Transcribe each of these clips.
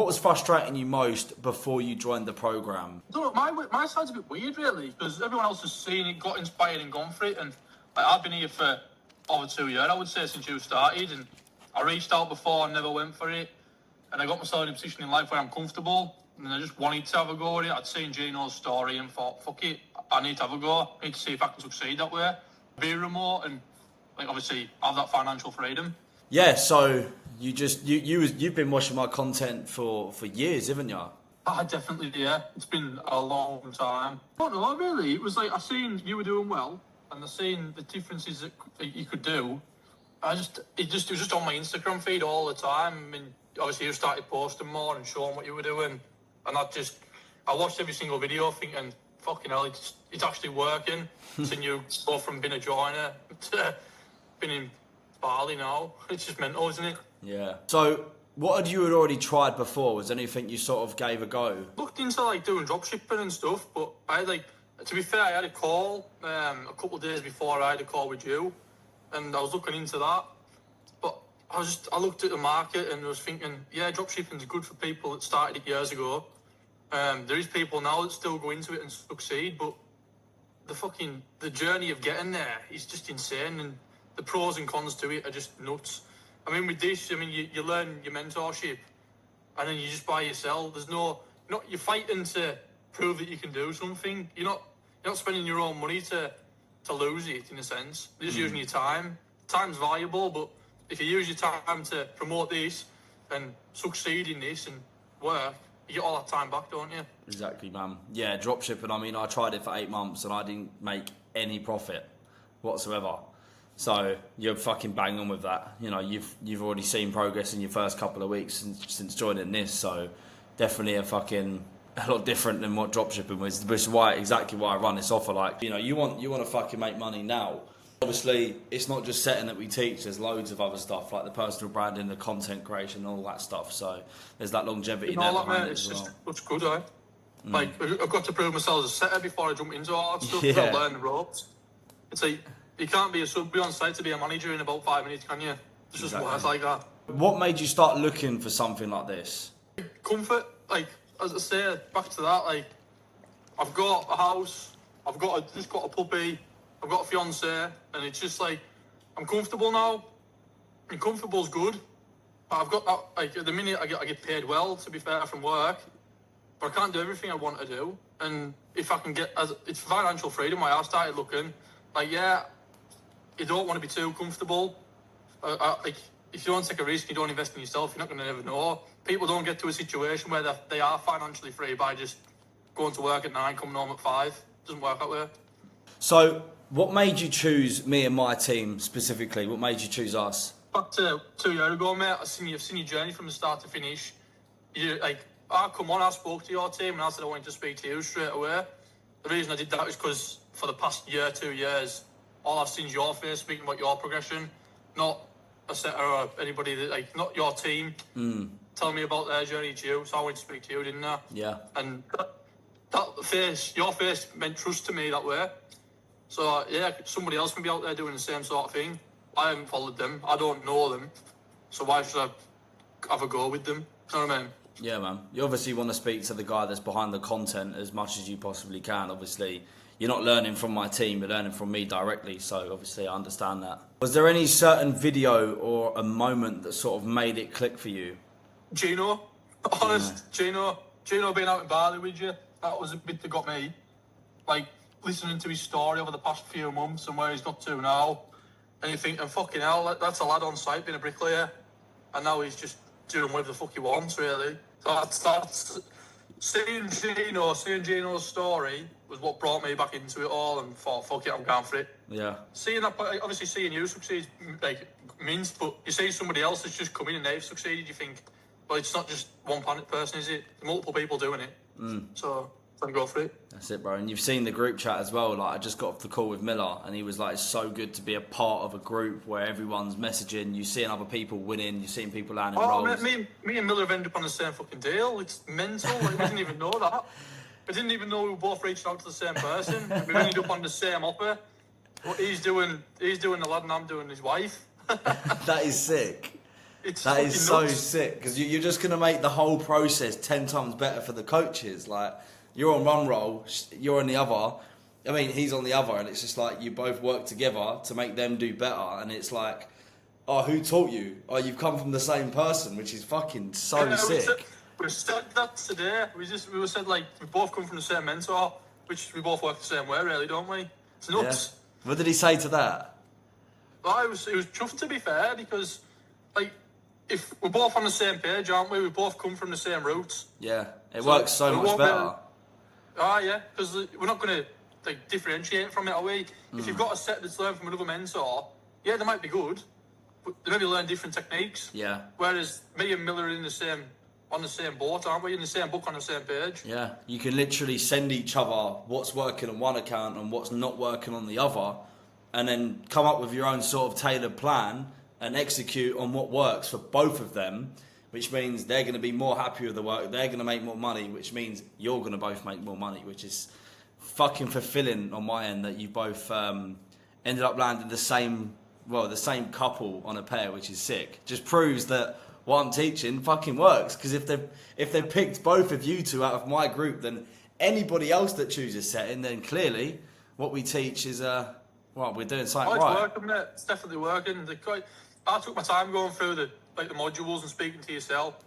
What was frustrating you most before you joined the program? I don't know, my side's a bit weird, really, because everyone else has seen it, got inspired and gone for it, and like, I've been here for over 2 years, I would say, since you started, and I reached out before and never went for it, and I got myself in a position in life where I'm comfortable, and I just wanted to have a go at it. I'd seen Gino's story and thought, fuck it, I need to have a go. I need to see if I can succeed that way. Be remote and, like, obviously have that financial freedom. Yeah, so you've been watching my content for years, haven't you? I definitely, yeah. It's been a long time. I don't know, really. It was like, I seen you were doing well, and I seen the differences that you could do. It was just on my Instagram feed all the time. I mean, obviously you started posting more and showing what you were doing, and I watched every single video thinking, fucking hell, it's actually working. Seeing you go from being a joiner to being in Bali now. It's just mental, isn't it? Yeah. So, what had you already tried before? Was there anything you sort of gave a go? Looked into like doing dropshipping and stuff, but to be fair, I had a call a couple of days before I had a call with you, and I was looking into that. But I looked at the market and I was thinking, yeah, dropshipping is good for people that started it years ago. There is people now that still go into it and succeed, but the journey of getting there is just insane, and the pros and cons to it are just nuts. I mean, with this, you learn your mentorship, and then you just buy yourself. You're fighting to prove that you can do something. You're not spending your own money to lose it, in a sense. You're just using your time. Time's valuable, but if you use your time to promote this and succeed in this and work, you get all that time back, don't you? Exactly, man. Yeah, dropshipping, I tried it for 8 months and I didn't make any profit whatsoever. So you're fucking bang on with that. You've already seen progress in your first couple of weeks since joining this. So definitely a lot different than what dropshipping was. Which is exactly why I run this offer. Like, you want to fucking make money now. Obviously, it's not just setting that we teach. There's loads of other stuff like the personal branding, the content creation, all that stuff. So there's that longevity there behind it as well. Looks good, eh? Like, I've got to prove myself as a setter before I jump into all that stuff. I've got to learn the ropes. It's like, you can't be on site to be a manager in about 5 minutes, can you? It's just works like that. What made you start looking for something like this? Comfort, like, as I say, back to that, like, I've got a house, just got a puppy, I've got a fiance, and it's just like, I'm comfortable now, and comfortable's good. I've got that, like, at the minute I get paid well, to be fair, from work, but I can't do everything I want to do, and if I can it's financial freedom why I started looking, like, yeah, you don't want to be too comfortable. Like, if you don't take a risk, you don't invest in yourself, you're not going to ever know. People don't get to a situation where they are financially free by just going to work at 9, coming home at 5. It doesn't work that way. So, what made you choose me and my team specifically? What made you choose us? Back to 2 years ago, mate, I've seen your journey from the start to finish. I spoke to your team and I said I wanted to speak to you straight away. The reason I did that is because for the past year, 2 years, all I've seen is your face speaking about your progression, not a setter or anybody not your team. Telling me about their journey to you, so I wanted to speak to you, didn't I? Yeah. And your face meant trust to me that way. So yeah, somebody else can be out there doing the same sort of thing. I haven't followed them, I don't know them, so why should I have a go with them? You know what I mean? Yeah, man. You obviously want to speak to the guy that's behind the content as much as you possibly can. Obviously, you're not learning from my team, you're learning from me directly, so obviously I understand that. Was there any certain video or a moment that sort of made it click for you? Gino. Gino being out in Bali with you, that was a bit that got me. Like, listening to his story over the past few months and where he's got to now, and you think, fucking hell, that's a lad on site being a bricklayer, and now he's just doing whatever the fuck he wants, really. So that's seeing Gino's story was what brought me back into it all, and thought, fuck it, I'm going for it. Yeah. Obviously seeing you succeed, like, means, but you see somebody else that's just come in and they've succeeded, you think, well, it's not just one planet person, is it? Multiple people doing it. So I'm go for it. That's it, bro. And you've seen the group chat as well. Like, I just got off the call with Miller, and he was like, "It's so good to be a part of a group where everyone's messaging. You're seeing other people winning. You're seeing people landing roles." Me and Miller have ended up on the same fucking deal. It's mental. Like, we didn't even know that. We didn't even know we were both reaching out to the same person. We ended up on the same offer. What he's doing the lad, and I'm doing his wife. That is sick. It's That is fucking so nuts. sick because you're just going to make the whole process 10 times better for the coaches. Like, you're on one role, you're on the other. I mean, he's on the other, and it's just like you both work together to make them do better. And it's like, oh, who taught you? Oh, you've come from the same person, which is fucking so Yeah, sick. we said that today. We were said like we both come from the same mentor, which we both work the same way, really, don't we? It's Yeah. nuts. What did he say to that? But it was tough, to be fair, because like if we're both on the same page, aren't we? We both come from the same roots. Yeah, it So works so we much won't be- better. Yeah, because we're not going to like differentiate from it, are we? If you've got a set that's learned from another mentor, yeah, they might be good, but they maybe learn different techniques. Yeah. Whereas me and Miller are on the same boat, aren't we? In the same book, on the same page. Yeah, you can literally send each other what's working on one account and what's not working on the other, and then come up with your own sort of tailored plan and execute on what works for both of them, which means they're going to be more happy with the work, they're going to make more money, which means you're going to both make more money, which is fucking fulfilling on my end that you both ended up landing the same couple on a pair, which is sick. Just proves that what I'm teaching fucking works, because if they've picked both of you two out of my group, then anybody else that chooses setting, then clearly what we teach is we're doing something It's right. working, mate. It's definitely working. I took my time going through the modules and speaking to yourself.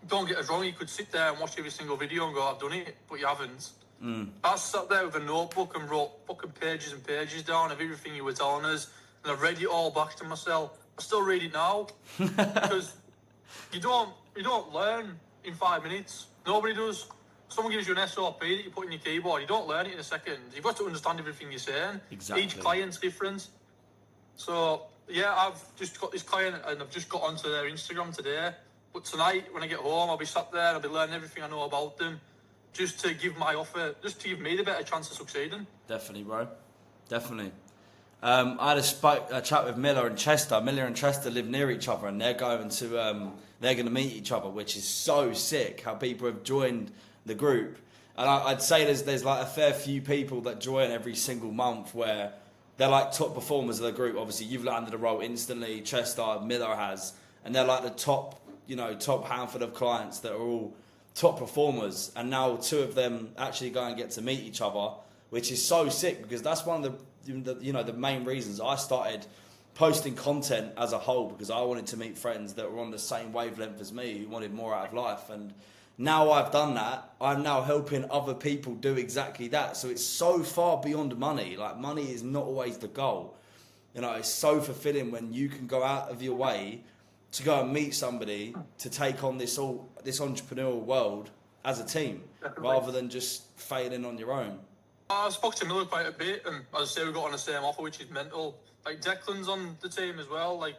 Don't get us wrong, you could sit there and watch every single video and go, I've done it, but you haven't. I sat there with a notebook and wrote fucking pages and pages down of everything you were telling us, and I read it all back to myself. I still read it now because you don't learn in 5 minutes. Nobody does. Someone gives you an SOP that you put in your keyboard. You don't learn it in a second. You've got to understand everything you're saying. Exactly. Each client's different. So yeah, I've just got this client and I've just got onto their Instagram today. But tonight, when I get home, I'll be sat there and I'll be learning everything I know about them, just to give my offer, just to give me the better chance of succeeding. Definitely, bro. Definitely. I had a chat with Miller and Chester. Miller and Chester live near each other, and they're going to meet each other, which is so sick. How people have joined the group, and I'd say there's like a fair few people that join every single month where they're like top performers of the group. Obviously, you've landed a role instantly. Chester, Miller has, and they're like the top handful of clients that are all top performers. And now two of them actually go and get to meet each other, which is so sick, because that's one of the main reasons I started posting content as a whole, because I wanted to meet friends that were on the same wavelength as me, who wanted more out of life. And now I've done that, I'm now helping other people do exactly that. So it's so far beyond money. Like, money is not always the goal. It's so fulfilling when you can go out of your way to go and meet somebody to take on this entrepreneurial world as a team, rather than just failing on your own. I spoke to Miller quite a bit, and as I say, we got on the same offer, which is mental. Like, Declan's on the team as well. Like,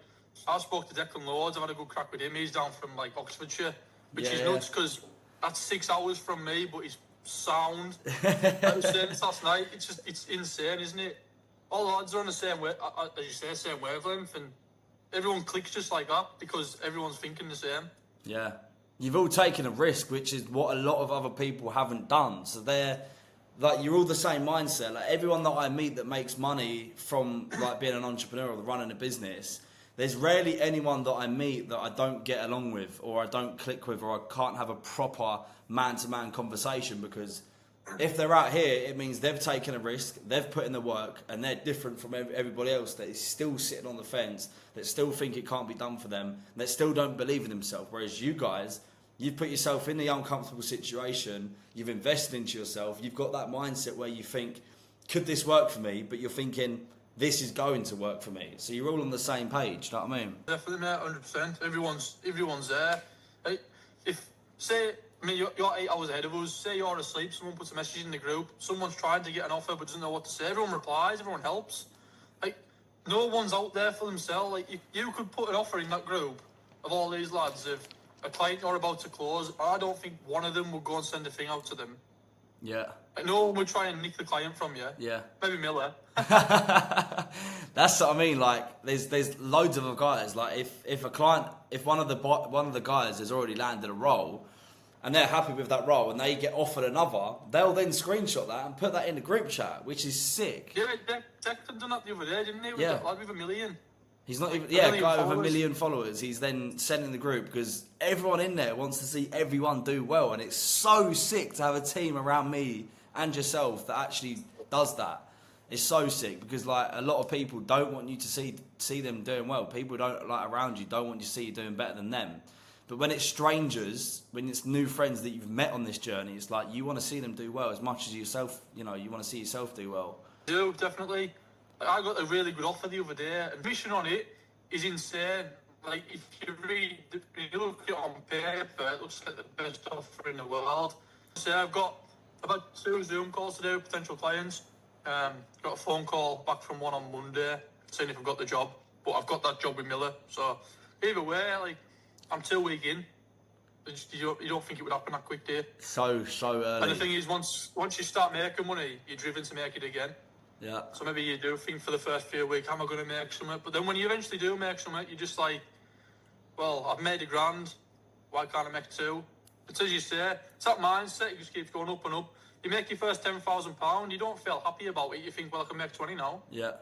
I spoke to Declan loads. I've had a good crack with him. He's down from like Oxfordshire, which is nuts, because that's 6 hours from me, but he's sound. I was saying this last night. It's insane, isn't it? All the lads are on the same way, as you say, same wavelength, and everyone clicks just like that because everyone's thinking the same. Yeah, you've all taken a risk, which is what a lot of other people haven't done. So you're all the same mindset. Like, everyone that I meet that makes money from like being an entrepreneur or running a business, there's rarely anyone that I meet that I don't get along with, or I don't click with, or I can't have a proper man-to-man conversation, because if they're out here, it means they've taken a risk, they've put in the work, and they're different from everybody else that is still sitting on the fence, that still think it can't be done for them, that still don't believe in themselves. Whereas you guys, you've put yourself in the uncomfortable situation, you've invested into yourself, you've got that mindset where you think, could this work for me? But you're thinking, this is going to work for me. So you're all on the same page, you know what I mean? Definitely, mate, 100%. Everyone's there. You're 8 hours ahead of us. Say you're asleep, someone puts a message in the group, someone's trying to get an offer but doesn't know what to say. Everyone replies, everyone helps. Like, no one's out there for themselves. Like, you could put an offer in that group of all these lads of a client you're about to close. I don't think one of them would go and send a thing out to them. Yeah. Like, no one would try and nick the client from you. Yeah. Maybe Miller. That's what I mean. Like, there's loads of guys. Like, if one of the guys has already landed a role, and they're happy with that role, and they get offered another, they'll then screenshot that and put that in the group chat, which is sick. Yeah, Declan done that the other day, didn't he? With Yeah. that lad with $1 million. He's not even, A yeah, a million guy with a followers. million followers. He's then sending the group because everyone in there wants to see everyone do well. And it's so sick to have a team around me and yourself that actually does that. It's so sick because like a lot of people don't want you to see them doing well. People don't like around you don't want you to see you doing better than them. But when it's strangers, when it's new friends that you've met on this journey, it's like you want to see them do well as much as yourself. You know, you want to see yourself do well. Do definitely. Like, I got a really good offer the other day, and the mission on it is insane. Like if you look at it on paper, it looks like the best offer in the world. So I've got about 2 Zoom calls to do, potential clients. Got a phone call back from one on Monday saying if I've got the job, but I've got that job with Miller. So either way, like I'm 2 weeks in. You don't think it would happen that quick, do you? So early. And the thing is, once you start making money, you're driven to make it again. Yeah. So maybe you do think for the first few weeks, how am I going to make something? But then when you eventually do make something, you're just like, well, I've made $1,000. Why can't I make 2? It's as you say, it's that mindset. You just keep going up and up. You make your first £10,000. You don't feel happy about it. You think, well, I can make 20 now. Yeah.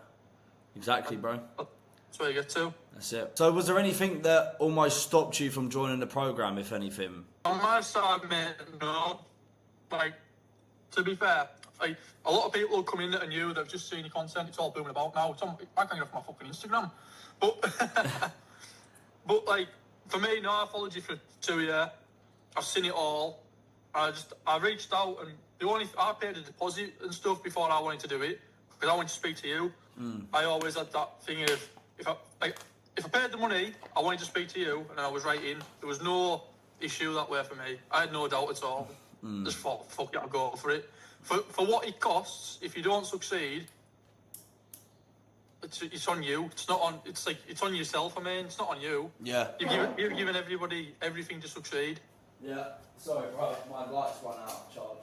Exactly, bro. That's where you get to. That's it. So was there anything that almost stopped you from joining the program, if anything? On my side, mate, no. Like, to be fair, like, a lot of people will come in that are new, they've just seen your content, it's all booming about now. I can't get off my fucking Instagram. But, but like, for me, no, I followed you for 2 years. I've seen it all. I reached out and I paid a deposit and stuff before I wanted to do it because I wanted to speak to you. I always had that thing of if I paid the money, I wanted to speak to you and I was right in. There was no issue that way for me. I had no doubt at all. Just thought, fuck it, I'll go for it. For what it costs, if you don't succeed, it's on you. It's not on. It's like it's on yourself. I mean, it's not on you. Yeah. You've given everybody everything to succeed. Yeah. Sorry, bro. My lights run out of charge.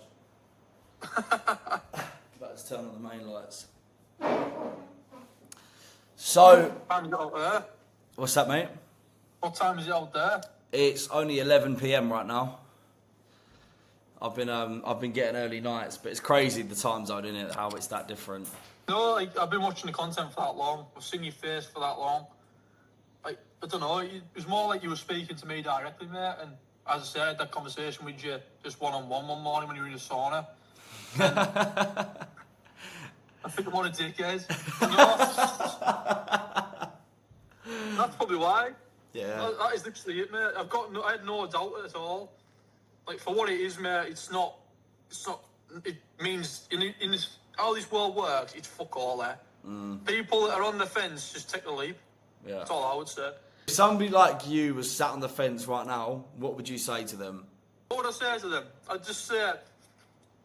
About to turn on the main lights. So, What time is it out there? what's that, mate? What time is it out there? It's only 11 p.m. right now. I've been getting early nights, but it's crazy the time zone, isn't it? How it's that different. No, like I've been watching the content for that long. I've seen your face for that long. Like I don't know. It was more like you were speaking to me directly, mate. And as I said, I had that conversation with you just one-on-one one morning when you were in the sauna. I think I'm on a dickhead. No. That's probably why. Yeah. That is literally it, mate. I had no doubt at all. Like for what it is, mate, it's not. It means in this how this world works, it's fuck all there. People that are on the fence just take the leap. Yeah. That's all I would say. If somebody like you was sat on the fence right now, what would you say to them? What would I say to them? I'd just say,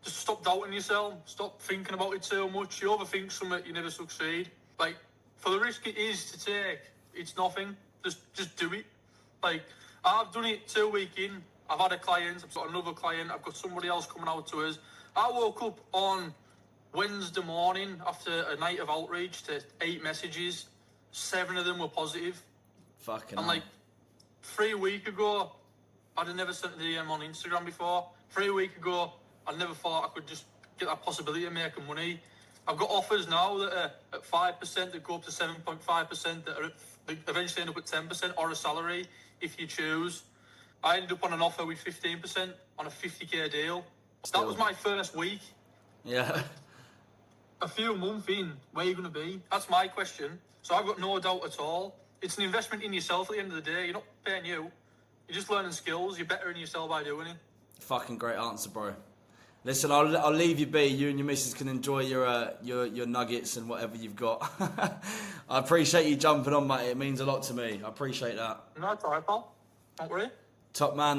just stop doubting yourself. Stop thinking about it too much. You overthink something, you never succeed. Like, for the risk it is to take, it's nothing. Just do it. Like, I've done it 2 weeks in. I've had a client. I've got another client. I've got somebody else coming out to us. I woke up on Wednesday morning after a night of outreach to 8 messages. 7 of them were positive. Fucking And hell. like 3 weeks ago, I'd have never sent a DM on Instagram before. 3 weeks ago, I never thought I could just get that possibility of making money. I've got offers now that are at 5% that go up to 7.5% that eventually end up at 10% or a salary if you choose. I ended up on an offer with 15% on a 50k deal. That was my first week. Yeah. A few months in, where are you going to be? That's my question. So I've got no doubt at all. It's an investment in yourself at the end of the day. You're not paying you. You're just learning skills. You're bettering yourself by doing it. Fucking great answer, bro. Listen, I'll leave you be. You and your missus can enjoy your nuggets and whatever you've got. I appreciate you jumping on, mate. It means a lot to me. I appreciate that. No, it's alright, pal. Don't worry. Top man.